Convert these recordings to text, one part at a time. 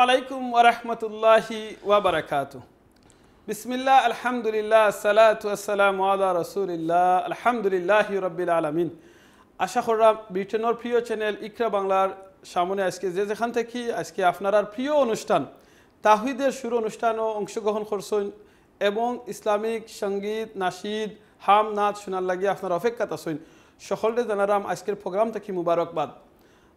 আলাইকুম ওয়া রাহমাতুল্লাহি ওয়া বারাকাতুহু। বিসমিল্লাহ, আলহামদুলিল্লাহ, আসসালাতু ওয়াসসালামু আলা রাসূলিল্লাহ, আলহামদুলিল্লাহি রাব্বিল আলামিন। আশা করলাম ব্রিটেনের প্রিয় চ্যানেল ইকরা বাংলার সামনে আজকে যেখান থেকে আজকে আপনার প্রিয় অনুষ্ঠান তাওহীদের শুরু অনুষ্ঠানও অংশগ্রহণ করছেন এবং ইসলামিক সঙ্গীত নাশিদ হাম নাচ শোনার লাগি আপনার অপেক্ষাত আছেন। সকলকে জানারাম আজকের প্রোগ্রাম থেকে মুবারকবাদ।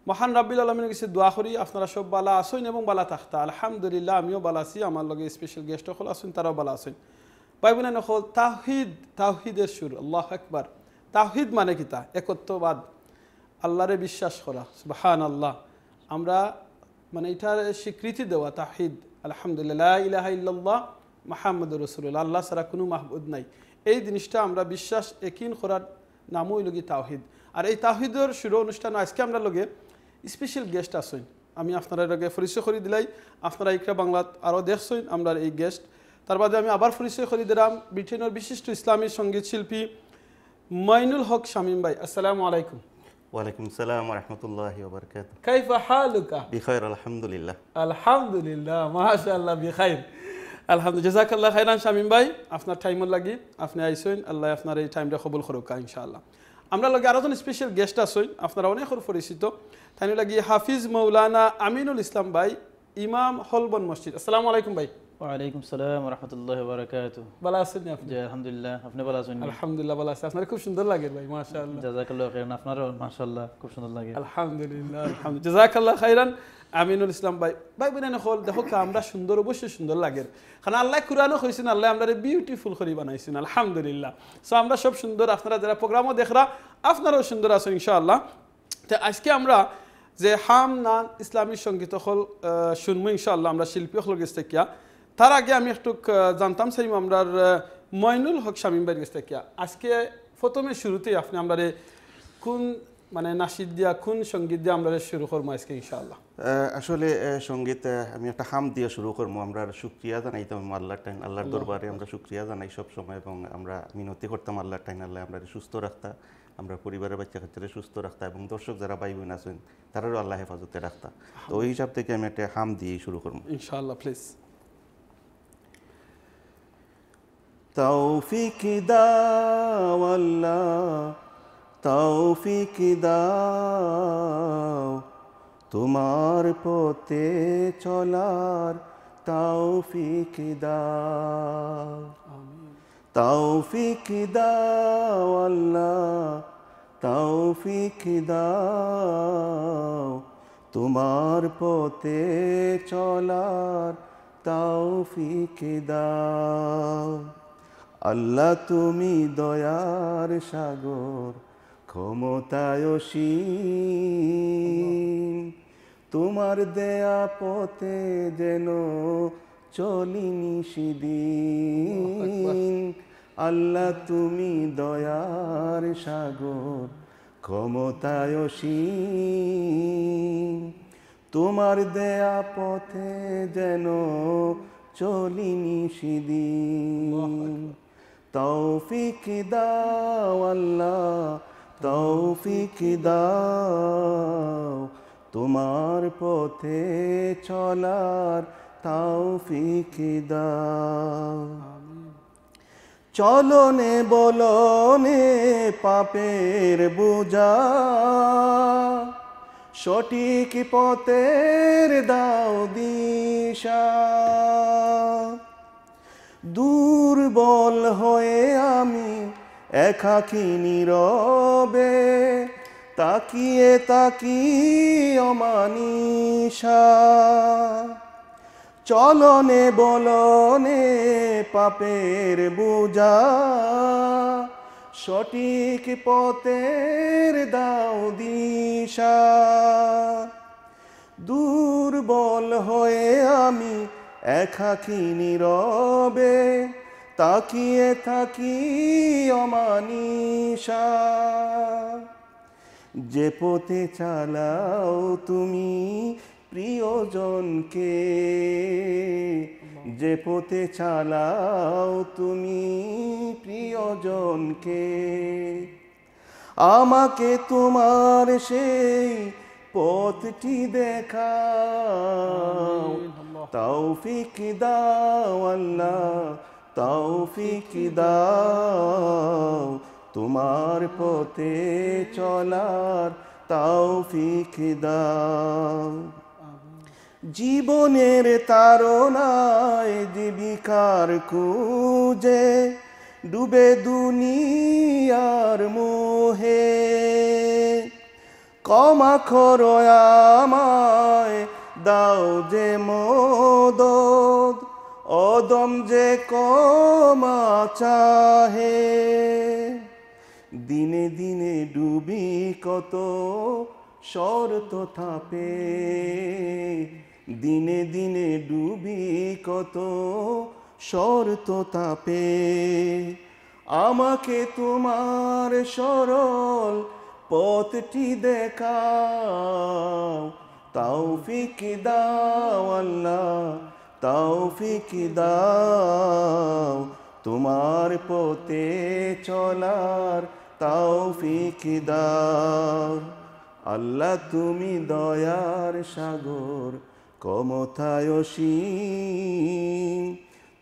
মহান রাব্বিল আলামিনের কাছে দোয়া করি আপনারা সব বালা আসেন এবং বালা থাকতা। আলহামদুলিল্লাহ, আমিও বালা আছি, আমার লগে স্পেশাল গেস্ট হল আসেন, তারাও বালা আছেন। ভাই বোনেরা হল তাওহীদের সুর। আল্লাহু আকবার। তাওহীদ মানে কিতা? একত্ববাদ, আল্লাহরে বিশ্বাস করা। সুবহানাল্লাহ। আমরা মানে এটার স্বীকৃতি দেওয়া তাওহীদ। আলহামদুলিল্লাহ, লা ইলাহা ইল্লাল্লাহ মুহাম্মাদুর রাসূলুল্লাহ, আল্লাহ ছাড়া কোনো মাহবুদ নাই। এই জিনিসটা আমরা বিশ্বাস একিন করার নামই লগি তাওহীদ। আর এই তাওহীদের শুরু অনুষ্ঠান আজকে আমরা লগে স্পেশাল গেস্ট আছেন। আমি আপনারা লগে পরিচয় করে দিলাই, আপনারা ইকরা বাংলাত আরও দেখছেন আমরা এই গেস্ট। তার বাদে আমি আবার পরিচয় করে দিলাম ব্রিটেনের বিশিষ্ট ইসলামী সঙ্গীত শিল্পী মাইনুল হক শামীম ভাই। আসসালামু আলাইকুম। ওয়ালাইকুম আসসালাম ওয়া রাহমাতুল্লাহি ওয়া বারাকাতুহু। কাইফা হালুকা? বিখাইর আলহামদুলিল্লাহ। আলহামদুলিল্লাহ, মাশাআল্লাহ, বিখাইর। আলহামদুলিল্লাহ, জাযাকাল্লাহ খাইরান শামীম ভাই, আপনার টাইমর লাগি আপনি আইছেন। আল্লাহ আপনার এই টাইমটা কবুল করুক ইনশাআল্লাহ। আমরা লগে আরো জন স্পেশাল গেস্ট আছেন, আপনারা অনেক পরিচিত। তাই লাগি হাফিজ মৌলানা আমিনুল ইসলাম ভাই, ইমাম হলবন মসজিদ। আসসালামু আলাইকুম ভাই। ওয়ালাইকুম সালাম ওয়া রাহমাতুল্লাহি ওয়া বারাকাতুহু। ভালো আছেন আপনি? জি আলহামদুলিল্লাহ, আপনি ভালো আছেন? আলহামদুলিল্লাহ ভালো আছি। আপনার খুব সুন্দর লাগে ভাই, মাশাআল্লাহ। জাযাকাল্লাহু খাইরান, আপনারও মাশাআল্লাহ খুব সুন্দর লাগে। আলহামদুলিল্লাহ, আলহামদুলিল্লাহ, জাযাকাল্লাহু খাইরান আমিনুল ইসলাম ভাই। ভাই বোনেরা হল দেখো আমরা সুন্দর, অবশ্যই সুন্দর লাগে, কারণ আল্লাহ কুরআনও কইছেন, আল্লাহ আমরা বিউটিফুল করে বানাইছেন। আলহামদুলিল্লাহ। সো আমরা সব সুন্দর, আপনারা যারা প্রোগ্রামও দেখরা আপনারাও সুন্দর আছেন ইনশাআল্লাহ। তো আজকে আমরা যে হাম নান ইসলামী সঙ্গীত হল শুনবো ইনশাআল্লাহ আমরা শিল্পী হল গেছে কিয়া। তার আগে আমি একটু জানতাম চাইম আমরা মইনুল হক শামীম ভাইয়ের গেছে কিয়া। আজকে প্রথমে শুরুতেই আপনি আমরা কোন মানে নাশিদ দিয়া কোন সঙ্গীত দিয়ে আমরা শুরু করবো আজকে ইনশাআল্লাহ? আসলে সঙ্গীত আমি একটা হাম দিয়ে শুরু করবো। আমরা শুকরিয়া জানাইতাম আল্লাহর দরবারে আমরা শুকরিয়া জানাই সব সময়, এবং আমরা মিনতি করতাম আল্লাহর টাইম আল্লাহ আমরা সুস্থ রাখতা, আমরা পরিবারের বাচ্চা কাচ্চারা সুস্থ রাখতা, এবং দর্শক যারা ভাই বোন আছেন তারাও আল্লাহ হেফাজতে রাখতা। তো ওই হিসাব থেকে আমি একটা হাম দিয়ে শুরু করবো ইনশাআল্লাহ। প্লিজ। তৌফিক দাও আল্লাহ, তৌফিক দাও, তোমার পথে চলার তৌফিক দাও, তৌফিক দাও আল্লাহ, তৌফিক দাও, তোমার পথে চলার তৌফিক দাও। আল্লাহ তুমি দয়ার সাগর, ক্ষমতায় অসীম, তোমার দেয়া পথে যেন চলিনি সেদিন। আল্লাহ তুমি দয়ার সাগর, ক্ষমতায় অসীম, তোমার দেয়া পথে যেন চলিনি সেদিন। তৌফিক দাও আল্লাহ, তৌফিক দাও, তোমার পথে চলার তৌফিক দাও। চলনে বলনে পাপের বোঝা, সঠিক পথের দাও দিশা। দুর্বল হয়ে আমি একাকী নীরবে, তাকিয়ে তাকিয়ে অমানিসা। চলনে বলনে পাপের বোঝা, সঠিক পথের দাও দিশা। দুর্বল হয়ে আমি একাকী নীরবে, তাকিয়ে থাকি অমানিসা। যে পথে চালাও তুমি প্রিয়জনকে, যে পথে চালাও তুমি প্রিয়জনকে, আমাকে তোমার সেই পথটি দেখাও, তৌফিক দাও আল্লাহ, তৌফিক দাও, তোমার পথে চলার তৌফিক দাও। জীবনের তাড়নায় জীবিকার খুঁজে ডুবে দুনিয়ার মোহে, ক্ষমা করো আমায়, দাও যে মদদ, অদম যে ক্ষমা চাহে। দিনে দিনে ডুবি কত শর্ত থাপে, দিনে দিনে ডুবি কত শর্ত তাপে। আমাকে তোমার সরল পথটি দেখাও, তৌফিক দাও আল্লাহ, তৌফিক দাও, তোমার পথে চলার তৌফিক দাও। আল্লাহ তুমি দয়ার সাগর, ক্ষমতায় অসীম,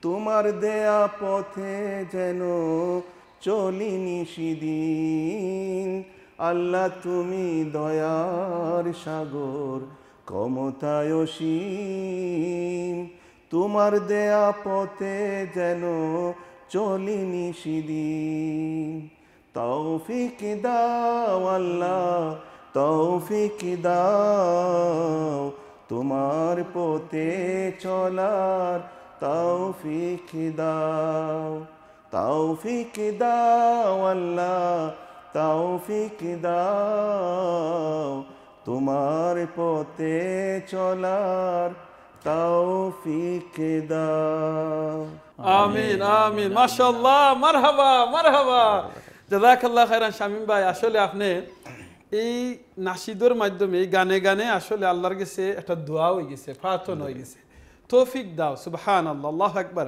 তোমার দেয়া পথে যেন চলি নিশিদিন। আল্লাহ তুমি দয়ার সাগর, ক্ষমতায় অসীম, তোমার দেয়া পথে যেন চলি নিশিদিন। তৌফিক দাও আল্লাহ, তৌফিক দাও, তোমার পথে চলার তৌফিক দাও, তৌফিক দাও আল্লাহ, তৌফিক দাও, তোমার পথে চলার তৌফিক দাও। আমিন আমিন, মাশাআল্লাহ, মারহাবা মারহাবা, জাযাকাল্লাহ খাইরান। শামীম ভাই, আসলে আপনি এই নাশিদর মাধ্যমে এই গানে গানে আসলে আল্লাহর কাছে একটা দোয়া হয়ে গেছে, প্রার্থনা হয়ে গেছে, তৌফিক দাও। সুবহানাল্লাহ, আল্লাহু আকবার।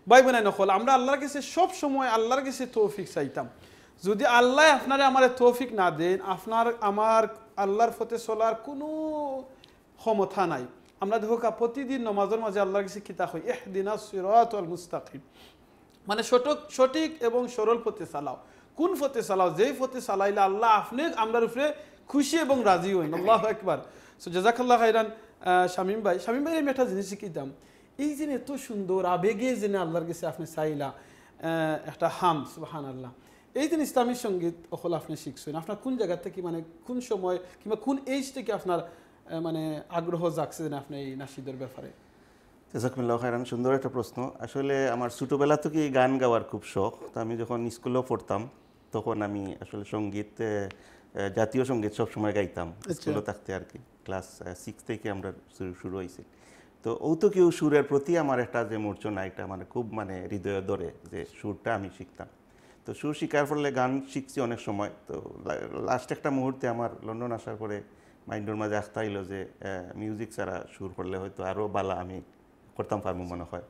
ভাই বোনেরা নকল, আমরা আল্লাহর কাছে সব সময় আল্লাহর কাছে তৌফিক চাইতাম। যদি আল্লাহ আপনারে আমার তৌফিক না দেন, আমার আল্লাহর পথে চলার কোনো ক্ষমতা নাই। আমরা দেখো প্রতিদিন নামাজের মাঝে আল্লাহর কাছে কিতা হয়, ইহদিনাস সিরাতাল মুস্তাকিম, মানে সঠিক এবং সরল পথে চালাও। কোন পথে চালাও? যেই পথে চালাইলে আল্লাহ আপনি আমরার উপরে খুশি এবং রাজি হইন। আল্লাহু আকবার। সো জাযাকাল্লাহ খাইরান শামীম ভাই। শামীম ভাই, আমি একটা জিনিস শিখিতাম, এই যে এত সুন্দর আবেগে যে আল্লাহর কাছে আপনি চাইলা একটা হাম, সুবহানাল্লাহ, এই যে ইসলামী সঙ্গীত ওখানে আপনি শিখছেন, আপনার কোন জায়গা থেকে, মানে কোন সময় কিংবা কোন এজ থেকে আপনার মানে আগ্রহ জাগছে যে আপনি এই নাশিদের ব্যাপারে? জাযাকুমুল্লাহ খাইরান, সুন্দর একটা প্রশ্ন। আসলে আমার ছোটোবেলা থেকে গান গাওয়ার খুব শখ। তো আমি যখন স্কুলেও পড়তাম তখন আমি আসলে সঙ্গীত, জাতীয় সঙ্গীত সবসময় গাইতাম স্কুলে থাকতে আর কি। ক্লাস 6 থেকে আমরা শুরু হয়েছি। তো কেউ সুরের প্রতি আমার একটা যে মূর্ছনা, এটা মানে খুব মানে হৃদয়ে ধরে যে সুরটা আমি শিখতাম। তো সুর শিখার ফলে গান শিখছি অনেক সময়। তো লাস্ট একটা মুহূর্তে আমার লন্ডন আসার পরে মাইন্ডের মাঝে আস্থা এলো যে মিউজিক ছাড়া সুর করলে হয়তো আরও বালা আমি করতাম পারবো মনে হয়,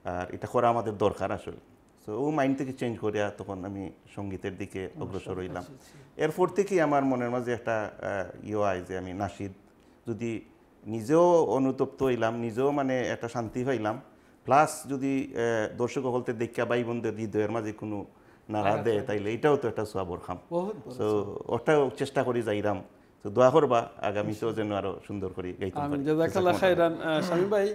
আর এটা করা আমাদের দরকার আসলে। তো ও মাইন্ড থেকে চেঞ্জ করিয়া তখন আমি সঙ্গীতের দিকে অগ্রসর হইলাম। এরপর থেকেই আমার মনের মাঝে একটা আয় যে আমি নাশিদ, যদি নিজেও অনুতপ্ত হইলাম, নিজেও মানে একটা শান্তি হইলাম, প্লাস যদি দর্শক হলতে দেখা ভাই বোনদের হৃদয়ের মাঝে কোনো নাড়া দেয়, তাইলে এটাও তো একটা সোয়াবর খাম। তো ওটাও চেষ্টা করি যাইরাম। তো দোয়া করবা আগামীতেও যেন আরো সুন্দর করে গাইতে পারি। জাযাকাল্লাহ খাইরান শামীম ভাই।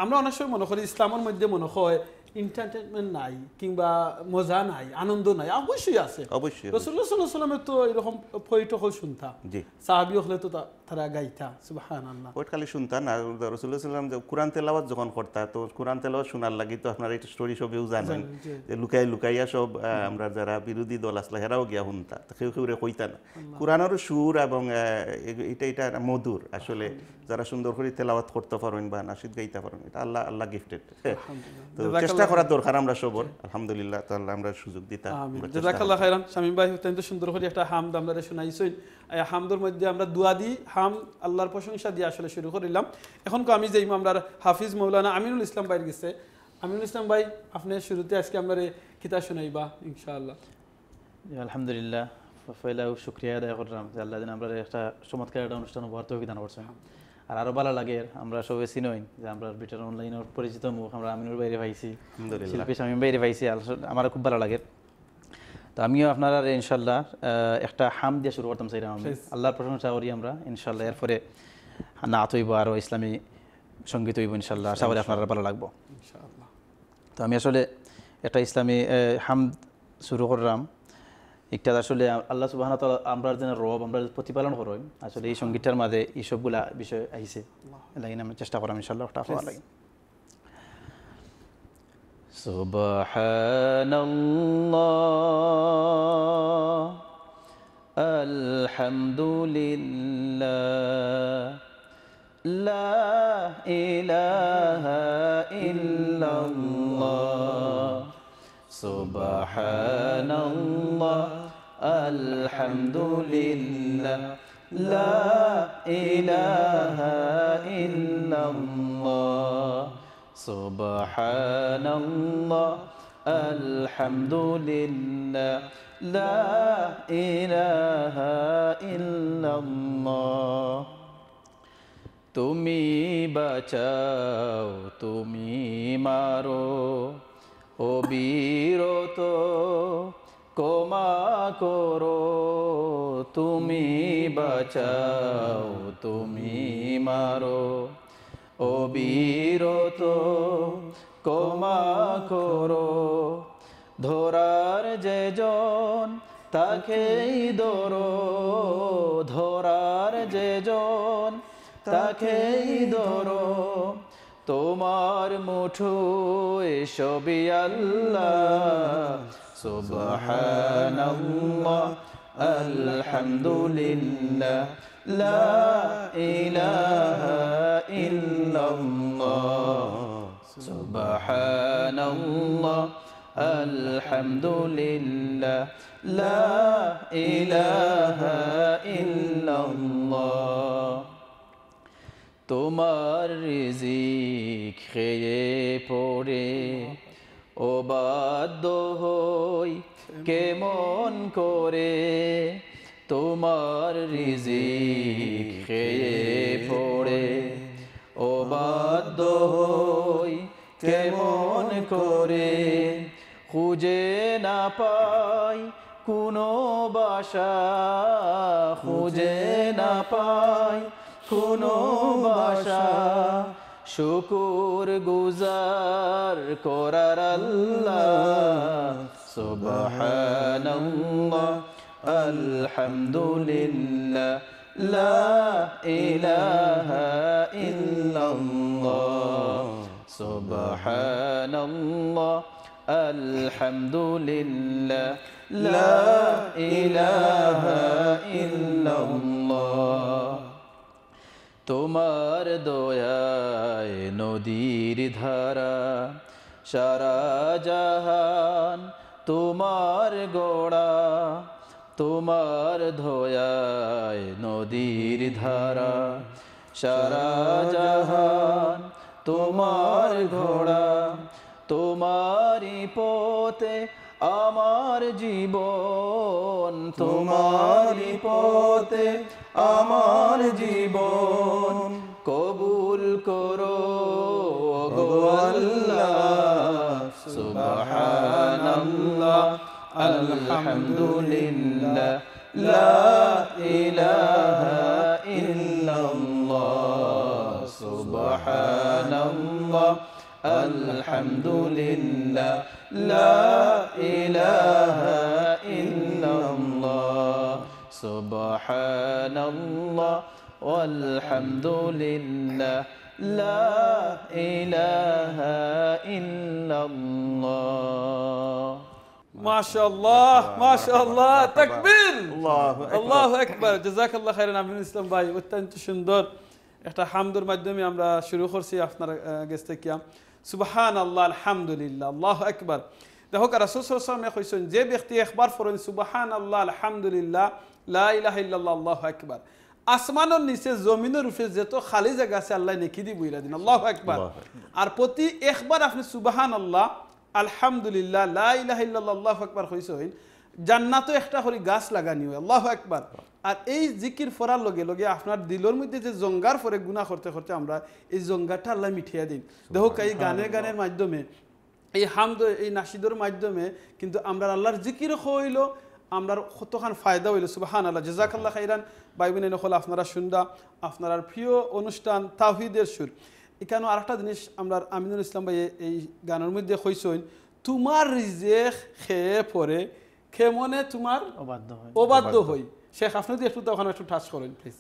আমরা অনেক সময় মনে করি ইসলামের মধ্যে মনে হয় এন্টারটেইনমেন্ট নাই কিংবা মজা নাই, আনন্দ নাই। অবশ্যই আছে, অবশ্যই। রাসূলুল্লাহ সাল্লাল্লাহু আলাইহি ওয়াসাল্লাম তো এরকম ফয়টো হল শুনতা, জি, সাহাবী হলে তো তারা গাইতা, সুবহানাল্লাহ। ওই খালি শুনতা না, রাসূলুল্লাহ সাল্লাল্লাহু আলাইহি ওয়াসাল্লাম যে কোরআন তেলাওয়াত যখন করতা, তো কোরআন তেলাওয়াত শোনার লাগি তো আপনারা এটা স্টোরি সবেও জানেন যে লুকাইয়া সব আমরা যারা বিরোধী দল আসলে হেরাও গিয়া শুনতা, কেউ রে কইতা না। কোরআনেরও সুর এবং এটা মধুর। আসলে যারা সুন্দর করে তেলাওয়াত করতে পারেন বা নাশিদ গাইতে পারেন, এটা আল্লাহ গিফটেড। তো চেষ্টা করার দরকার আমরা সবার। আলহামদুলিল্লাহ, তো আল্লাহ আমরা সুযোগ দিতা। জাযাকাল্লাহ খাইরান শামীম ভাই, অত্যন্ত সুন্দর করে একটা হামদ আমরা শোনাইছেন। এই হামদের মধ্যে আমরা দোয়া দিই, হাম আল্লাহর প্রশংসা দিয়ে আসলে শুরু করিলাম। এখন আমি যাইম আমরা হাফিজ মৌলানা আমিনুল ইসলাম ভাইয়ের কাছে। আমিনুল ইসলাম ভাই, আপনি শুরুতে আজকে আমরা কিতা শোনাইবা ইনশাআল্লাহ? আলহামদুলিল্লাহ, পয়লা শুকরিয়া আদায় করলাম যে আল্লাহ দিন আমরা একটা চমৎকার একটা অনুষ্ঠান উপহার তৌফিক দান করছেন। আর আরো ভালো লাগে আমরা সবাই চিনই যে আমরা বিটার অনলাইনের পরিচিত মুখ আমরা আমিনুর বাইরে পাইছি, শিল্পী শামীম বাইরে পাইছি, আমার খুব ভালো লাগে। তো আমিও আপনারা ইনশাল্লাহ একটা হাম দিয়ে শুরু করতাম চাইলাম, আমি আল্লাহর প্রশংসা করি আমরা ইনশাল্লাহ। এরপরে নাত হইব আরও ইসলামী সঙ্গীত হইব ইনশাল্লাহ, আশা করি আপনারা ভালো লাগবো। তো আমি আসলে একটা ইসলামী হাম শুরু করলাম, একটা আসলে আল্লাহ সুবহানাহু ওয়া তাআলা আমরা যেন রব আমরা প্রতিপালন করি, আসলে এই সঙ্গীতটার মাঝে এই সবগুলা বিষয় আইছে, লাগে আমি চেষ্টা করাম ইনশাল্লাহ ওটা হওয়া লাগে। সুবহানাল্লাহ আলহামদুলিল্লাহ লা ইলাহা ইল্লাল্লাহ সুবহানাল্লাহ আলহামদুলিল্লাহ লা ইলাহা ইল্লাল্লাহ সুবহানাল্লাহ আলহামদুলিল্লাহ লা ইলাহা ইল্লাল্লাহ। তুমি বাঁচাও তুমি মারো অবিরত ক্ষমা করো, তুমি বাঁচাও তুমি মারো অবিরত ক্ষমা করো, ধরার যেজন তাকেই ধরো, ধরার যেজন তাকেই ধরো, তোমার মুঠোয় সবই আল্লাহ সুবহানাল্লাহ আলহামদুলিল্লাহ লা ইলাহা ইল্লাল্লাহ সুবহানাল্লাহ আলহামদুলিল্লাহ লা ইলাহা ইল্লাল্লাহ। তোমার রিজিক খেয়ে পড়ে অবাধ্য হই কেমন করে, তোমার রিজিক খেয়ে পড়ে অবাধ্য হই কেমন করে, খুঁজে না পাই কোনো বাসা, খুঁজে না পাই কোনো বাসা, শুকুর গুজার করার আল্লাহ সুবহানাল্লাহ আলহামদুলিল্লাহ লা ইলাহা ইল্লাল্লাহ সুবহানাল্লাহ আলহামদুলিল্লাহ লা ইলাহা ইল্লাল্লাহ। তোমার দয়ায় নদীর ধারা সারা জাহান তোমার গড়া, তোমার দয়ায় নদীর ধারা সারা জাহান তোমার ঘোড়া, তোমারই পথে আমার জীবন, তোমারই পথে আমার জীবন, কবুল করো গো আল্লাহ সুবহানাল্লাহ আলহামদুলিল্লাহ লা ইলাহা ইল্লাল্লাহ সুবহানাল্লাহ আলহামদুলিল্লাহ লা ইলাহা ইল্লাল্লাহ সুবহানাল্লাহ ওয়ালহামদুলিল্লাহ লা ইলাহা ইল্লাল্লাহ। মাশাআল্লাহ মাশাআল্লাহ তাকবীর আল্লাহু আকবার। জাযাকাল্লাহু খাইরান আমিনুল ইসলাম ভাই, অত্যন্ত সুন্দর একটা হামদের মাধ্যমে আমরা শুরু করছি আপনার কাছ থেকে। সুবহানাল্লাহ আলহামদুলিল্লাহ আল্লাহু আকবার। দেখো রাসূল সাল্লাল্লাহু আলাইহি ওয়াসাল্লাম কইছেন যে ব্যক্তি একবার পড়েন সুবহানাল্লাহ আলহামদুলিল্লাহ লা ইলাহা ইল্লাল্লাহ আল্লাহু আকবার, আসমানের নিচে জমিনের উপরে যত খালি জায়গা আছে আল্লাহ নেকি দি বইরা দিন। আল্লাহু আকবার। আর প্রতি একবার আপনি সুবহানাল্লাহ আলহামদুলিল্লাহ লা ইলাহা ইল্লাল্লাহ আল্লাহু আকবার কইছেন, জান্নাতও একটা করে গাছ লাগানি হয় আল্লাহু আকবার আর এই জিকির ফরার লগে লগে আপনার দিলের মধ্যে যে জঙ্গার পরে গুনাহ করতে করতে আমরা এই জঙ্গাটা আল্লাহ মিঠিয়ে দিন দেখো এই গানের মাধ্যমে এই হামদ এই নাশিদর মাধ্যমে কিন্তু আমরা আল্লাহর জিকির হইল আমরা কতখান ফায়দা হইল সুবহানাল্লাহ জাযাকাল্লাহ খাইরান ভাই বোনেরা হল আপনারা শুনদা আপনার প্রিয় অনুষ্ঠান তাওহীদের সুর এখানে আরেকটা জিনিস আমরা আমিনুল ইসলাম ভাই এই গানের মধ্যে কইছেন তোমার রিজেক খেয়ে পরে কেমনে তোমার অবাধ্য হই শেখ আপনি যদি একটু তখন একটু টাচ করেন প্লিজ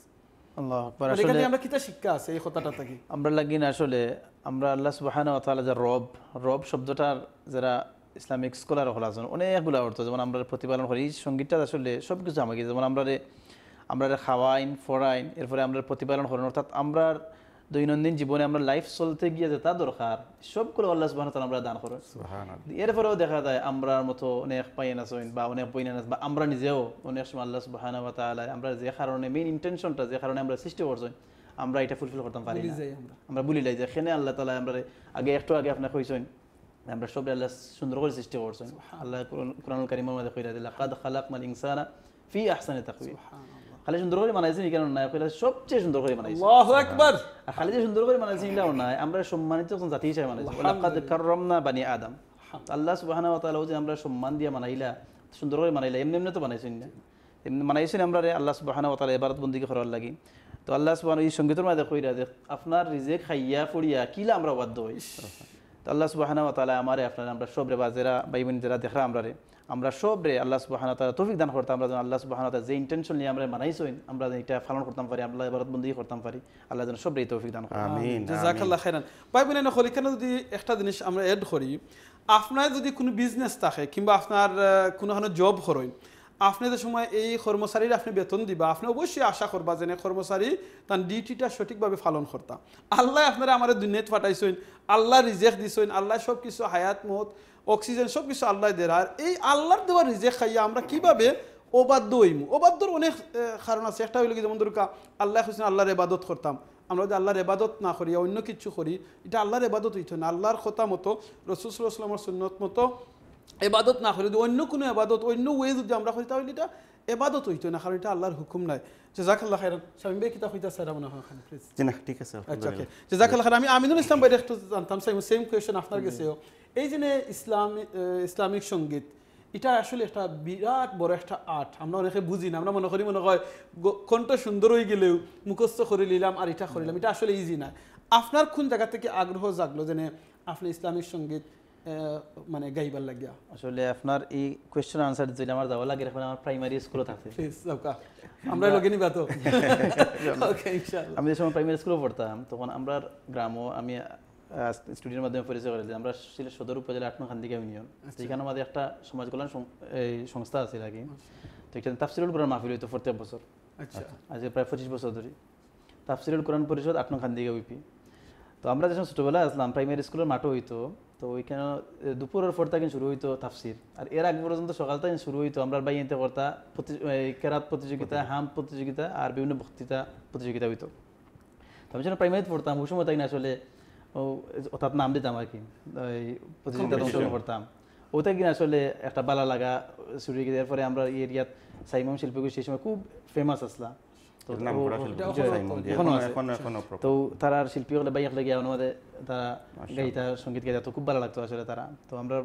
আল্লাহু আকবার আসলে আমরা কিতা শিক্ষা আছে এই কথাটা থেকে আমরা লাগি না আসলে আমরা আল্লাহ সুবহানাহু ওয়া তাআলা যে রব শব্দটার যারা ইসলামিক স্কলার হল আছেন অনেকগুলো অর্থ যেমন আমরা প্রতিপালন করি এই সঙ্গীতটা আসলে সব কিছু আমাকে যেমন আমরা খাওয়াইন ফরাইন এরপরে আমরা প্রতিপালন করেন অর্থাৎ আমরা দৈনন্দিন জীবনে আমরা লাইফ চলতে গিয়ে যেটা দরকার সবগুলো আল্লাহ সুবহানাহু ওয়া তাআলা আমরা দান করেন এরপরেও দেখা যায় আমরার মতো অনেক পাইন আছেন বা অনেক বইন আছে বা আমরা নিজেও অনেক সময় আল্লাহ সুবহানাহু ওয়া তাআলা আমরা যে কারণে মেইন ইন্টেনশনটা যে কারণে আমরা সৃষ্টি করছি আমরা এটা ফুলফিল করতাম পারি না আমরা ভুলি যাই যে এখানে আল্লাহ তাআলা আমরা একটু আগে আপনাকে কইছেন আমরা সব আল্লাহ সুন্দর করে সৃষ্টি করছেন আল্লাহ কোরআনুল কারীমের মধ্যে কইরা দিলা লাকাদ খালাকনাল ইনসানা ফি আহসানি তাকওয়িম খালি সুন্দর করে বানাইছেন কেন না কইলা সবচেয়ে সুন্দর করে বানাইছেন আল্লাহু আকবার খালি যে সুন্দর করে বানাইছেন এটাও না আমরা সম্মানিত কোন জাতি হিসেবে বানাইছি লাকাদ কাররামনা বানি আদম আল্লাহ সুবহানাহু ওয়া তাআলা যে আমরা সম্মান দিয়া বানাইলা সুন্দর করে বানাইলা এমনি তো বানাইছেন না এমনি বানাইছেন আমরা আল্লাহ সুবহানাহু ওয়া তাআলা ইবাদত বندگی করার লাগি তো আল্লাহ সুবহানাহু এই সঙ্গীতের মধ্যে কইরা যে আপনার রিজিক খাইয়া পড়িয়া কিলা আমরা বাধ্য হই তো আল্লাহ সুবহানাহু ওয়া তাআলা আমারে আপনারা আমরা সব রে বাজেরা ভাই বোন যারা দেখরা আমরা সব রে আল্লাহ সুবহানাহু ওয়া তাআলা তৌফিক দান করতাম আমরা যেন আল্লাহ সুবহানাহু ওয়া তাআলা যে ইন্টেনশন নিয়ে আমরা বানাইছই আমরা এটা পালন করতাম পারি আল্লাহ ইবাদত বندگی করতাম পারি আল্লাহ যেন সব রে তৌফিক দান করেন আমিন জাযাকাল্লাহ খাইরান ভাই বোনেরা হল এখানে যদি একটা জিনিস আমরা এড করি আপনার যদি কোনো বিজনেস থাকে কিংবা আপনার কোনো জব করেন আপনি যে সময় এই কর্মচারীর আপনি বেতন দিবা আপনি অবশ্যই আশা করবা যে কর্মচারী তার ডিউটিটা সঠিকভাবে পালন করতা আল্লাহ আপনারা আমার দুনিয়াতে পাঠাইছেন আল্লাহ রিজেক দিছেন আল্লাহ সব কিছু হায়াত মত অক্সিজেন সব কিছু আল্লাহ দেয় আর এই আল্লাহর দেওয়া রিজেক খাইয়া আমরা কিভাবে অবাধ্য হইমু অবাধ্যর অনেক কারণ আছে একটা হইল কি যেমন দরকার আল্লাহ হোসেন আল্লাহর ইবাদত করতাম আমরা যদি আল্লাহর ইবাদত না করি অন্য কিছু করি এটা আল্লাহর ইবাদত হইতো না আল্লাহর কথা মতো রাসূল সাল্লাল্লাহু আলাইহি ওয়াসাল্লামের সুন্নত মতো এবাদত না করি অন্য কোনো এবাদত অন্য ওয়ে যদি আমরা করি তাহলে এটা এবাদত হইতো না কারণ এটা আল্লাহর হুকুম নাই জাযাকাল্লাহ খাইরান শামীম ভাই কিতা কইতা স্যার মনে হয় প্লিজ জি না ঠিক আছে আচ্ছা ওকে জাযাকাল্লাহ খাইরান আমি আমিনুল ইসলাম ভাই একটু জানতাম সেম কোয়েশ্চন আপনার কাছেও এই যে ইসলামিক সঙ্গীত এটা আসলে একটা বিরাট বড় একটা আর্ট আমরা অনেকে বুঝি না আমরা মনে হয় কণ্ঠ সুন্দর হয়ে গেলেও মুখস্থ করে নিলাম আর এটা করিলাম এটা আসলে ইজি না আপনার কোন জায়গা থেকে আগ্রহ জাগলো যে আপনি ইসলামিক সঙ্গীত মানে গাইবার লাগিয়া আসলে আপনার এই কোশ্চেন আনসার যদি আমার যাওয়া লাগে এখন আমার প্রাইমারি স্কুলে থাকে প্লিজ যাওকা আমরা লগে নিবা তো ওকে ইনশাআল্লাহ আমি যখন প্রাইমারি স্কুলে পড়তাম তখন আমরা গ্রামও আমি স্টুডেন্টের মাধ্যমে পরিচয় করেছি আমরা সিলেট সদর উপজেলা ৮ নং খান্দিকা ইউনিয়ন সেখানে আমাদের একটা সমাজ কল্যাণ সংস্থা আছে আর কি তো এখানে তাফসিরুল কোরআন মাহফিল হইতো প্রত্যেক বছর আচ্ছা আজ প্রায় ২৫ বছর ধরে তাফসিরুল কোরআন পরিষদ ৮ নং খান্দিকা ইউপি তো আমরা যখন ছোটবেলায় আসলাম প্রাইমারি স্কুলের মাঠও হইতো তো ওইখানে দুপুরের পর থেকে শুরু হইতো তাফসির আর এর আগ পর্যন্ত সকাল থেকে শুরু হইতো আমরা বাইতে করতা কেরাত প্রতিযোগিতা হাম প্রতিযোগিতা আর বিভিন্ন বক্তৃতা প্রতিযোগিতা হইতো তো আমি যখন প্রাইমারিতে পড়তাম ওই সময় তাই না আসলে অর্থাৎ নাম দিতাম আর কি এই প্রতিযোগিতাতে অংশগ্রহণ করতাম ওটা কিনা আসলে একটা বালা লাগা শুরু হয়ে গেছে এরপরে আমরা এই এরিয়াত সাইমম শিল্পী সেই সময় খুব ফেমাস আসলাম তো তারা শিল্পী হলে বাইক লেগে আমাদের তারা গাইতা সঙ্গীত গাইতা তো খুব ভালো লাগতো আসলে তারা তো আমরা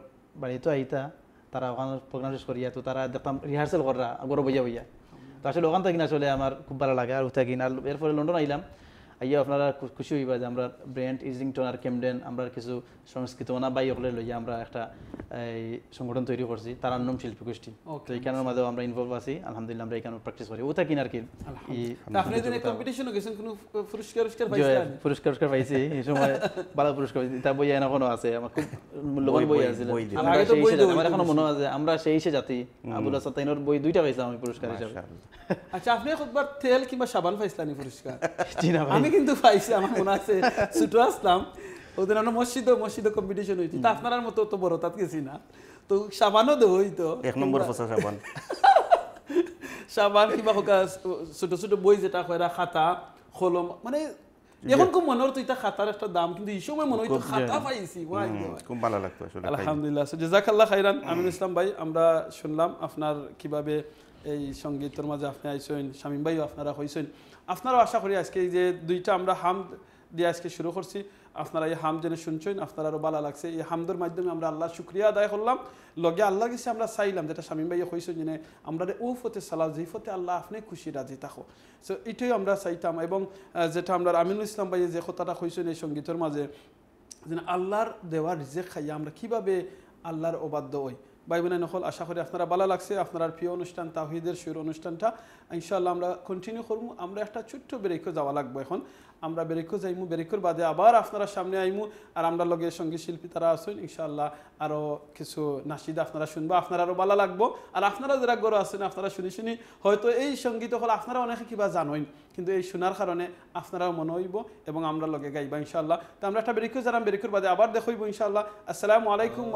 বাড়িতে আইতা তারা ওখানে প্রোগ্রাম শেষ করিয়া তো তারা দেখতাম রিহার্সেল করা গরো বইয়া বইয়া তো আসলে ওখান থেকে আসলে আমার খুব ভালো লাগে আর ওটা কিনা এরপরে লন্ডন আইলাম আইয়া আপনারা খুশি হইবা যে আমরা ব্র্যান্ড ইজিংটন আর ক্যামডেন আমরা কিছু সংস্কৃত না বাই হলে লইয়া আমরা একটা এই সংগঠন তৈরি করছি তার নাম শিল্পী গোষ্ঠী তো এইখানের মাঝেও আমরা ইনভলভ আছি আলহামদুলিল্লাহ আমরা এখানে প্র্যাকটিস করি ওটা কিনার কি আপনি যদি কম্পিটিশনে গেছেন কোনো পুরস্কার পাইছি এই সময় ভালো পুরস্কার পাইছি তা বই এখনো আছে আমার খুব মূল্যবান বই আছে আমার এখনো মনে আছে আমরা সেই জাতি আবুল হাসান তাইনোর বই 2টা পাইছিলাম আমি পুরস্কার হিসেবে আচ্ছা আপনি একবার তেল কিংবা সাবান পাইছিলেন পুরস্কার আমি কিন্তু পাইছি আমার মনে আছে ছোট আসলাম ওদের আমরা মসজিদে কম্পিটিশন হইতো তা আপনার মতো তো বড় তাত গেছি না তো সাবানও দেব হইতো 1 নম্বর ফসা সাবান কিংবা ছোট ছোট বই যেটা কয়রা খাতা কলম মানে এখন খুব মনে হতো এটা খাতার একটা দাম, কিন্তু এই সময় মনে হতো খাতা পাইছি। খুব ভালো লাগতো আসলে। আলহামদুলিল্লাহ, জাযাকাল্লাহ খাইরান আমিনুল ইসলাম ভাই। আমরা শুনলাম আপনার কিভাবে এই সঙ্গীতের মাঝে আপনি আইসেন, শামীম ভাইও আপনারা হইছেন। আপনারাও আশা করি আজকে এই যে দুইটা আমরা হাম দিয়ে আজকে শুরু করছি, আপনারা এই হাম জেনে শুনছেন, আপনার আরও ভালো লাগছে। এই হামদের মাধ্যমে আমরা আল্লাহর শুকরিয়া আদায় করলাম, লগে আল্লাহর কাছে আমরা চাইলাম যেটা শামীম ভাইয়া কইছেন যে আমরা ও ফতে সালাম যেই ফতে আল্লাহ আপনি খুশি রাজি থাকো। সো এটাই আমরা চাইতাম। এবং যেটা আমরা আমিনুল ইসলাম ভাইয়া যে কথাটা কইছেন এই সঙ্গীতের মাঝে, যে আল্লাহর দেওয়া রিজেক খাইয়া আমরা কীভাবে আল্লাহর অবাধ্য হই। ভাই বোনের নকল, আশা করি আপনারা ভালো লাগছে। আপনার প্রিয় অনুষ্ঠান তাওহীদের সুর অনুষ্ঠানটা ইনশাআল্লাহ আমরা কন্টিনিউ করবো। আমরা একটা ছোট্ট ব্রেকও যাওয়া লাগবো এখন, আমরা ব্রেকও যাইমু, ব্রেকের বাদে আবার আপনারা সামনে আইমু। আর আমরা লগে সঙ্গীত শিল্পী তারা আছেন, ইনশাআল্লাহ আরও কিছু নাশিদা আপনারা শুনবো, আপনারা আরও ভালো লাগবো। আর আপনারা যারা গরু আছেন আপনারা শুনি শুনি হয়তো এই সঙ্গীত হল আপনারা অনেকে কিবা জানেন, কিন্তু এই শোনার কারণে আপনারাও মনে হইব এবং আমরা লগে গাইবা ইনশাআল্লাহ। তো আমরা একটা ব্রেকও যারা ব্রেকের বাদে আবার দেখইব ইনশাআল্লাহ। আসসালামু আলাইকুম।